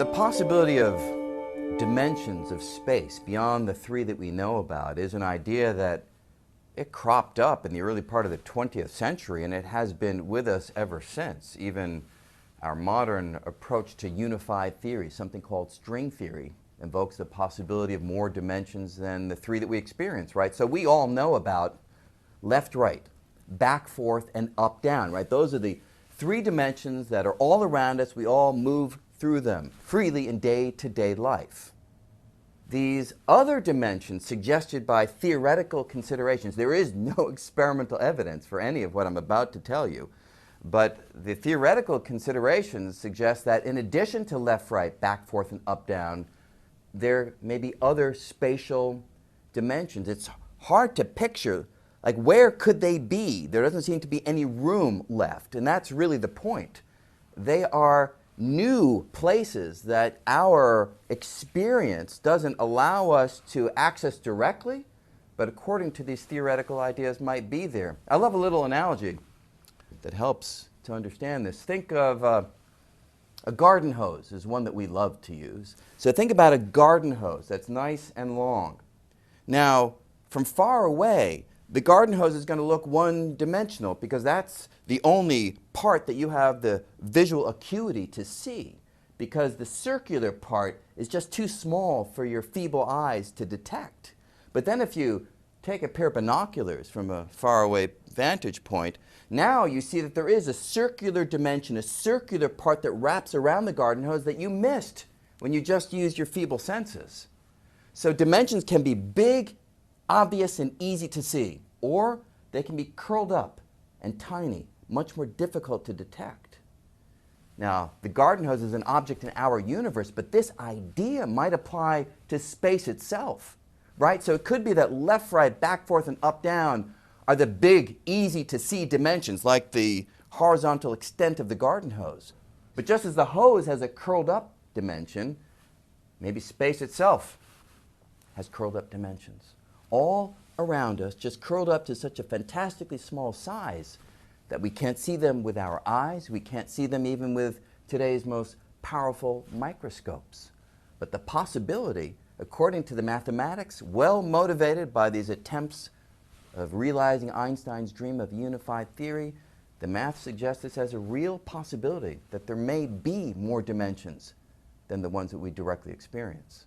The possibility of dimensions of space beyond the three that we know about is an idea that it cropped up in the early part of the 20th century, and it has been with us ever since. Even our modern approach to unified theory, something called string theory, invokes the possibility of more dimensions than the three that we experience, right? So we all know about left, right, back, forth, and up, down, right? Those are the three dimensions that are all around us. We all move through them freely in day-to-day life. These other dimensions suggested by theoretical considerations, there is no experimental evidence for any of what I'm about to tell you, but the theoretical considerations suggest that in addition to left, right, back, forth, and up, down, there may be other spatial dimensions. It's hard to picture, like, where could they be? There doesn't seem to be any room left, and that's really the point. They are new places that our experience doesn't allow us to access directly, but according to these theoretical ideas might be there. I love a little analogy that helps to understand this. Think of a garden hose is one that we love to use. So think about a garden hose that's nice and long. Now, from far away, the garden hose is going to look one-dimensional because that's the only part that you have the visual acuity to see, because the circular part is just too small for your feeble eyes to detect. But then if you take a pair of binoculars from a faraway vantage point, now you see that there is a circular dimension, a circular part that wraps around the garden hose that you missed when you just used your feeble senses. So dimensions can be big, obvious, and easy to see, or they can be curled up and tiny, much more difficult to detect. Now, the garden hose is an object in our universe, but this idea might apply to space itself, right? So it could be that left, right, back, forth, and up, down are the big, easy-to-see dimensions, like the horizontal extent of the garden hose. But just as the hose has a curled-up dimension, maybe space itself has curled-up dimensions. All around us, just curled up to such a fantastically small size that we can't see them with our eyes. We can't see them even with today's most powerful microscopes. But the possibility, according to the mathematics, well motivated by these attempts of realizing Einstein's dream of unified theory, the math suggests this as a real possibility that there may be more dimensions than the ones that we directly experience.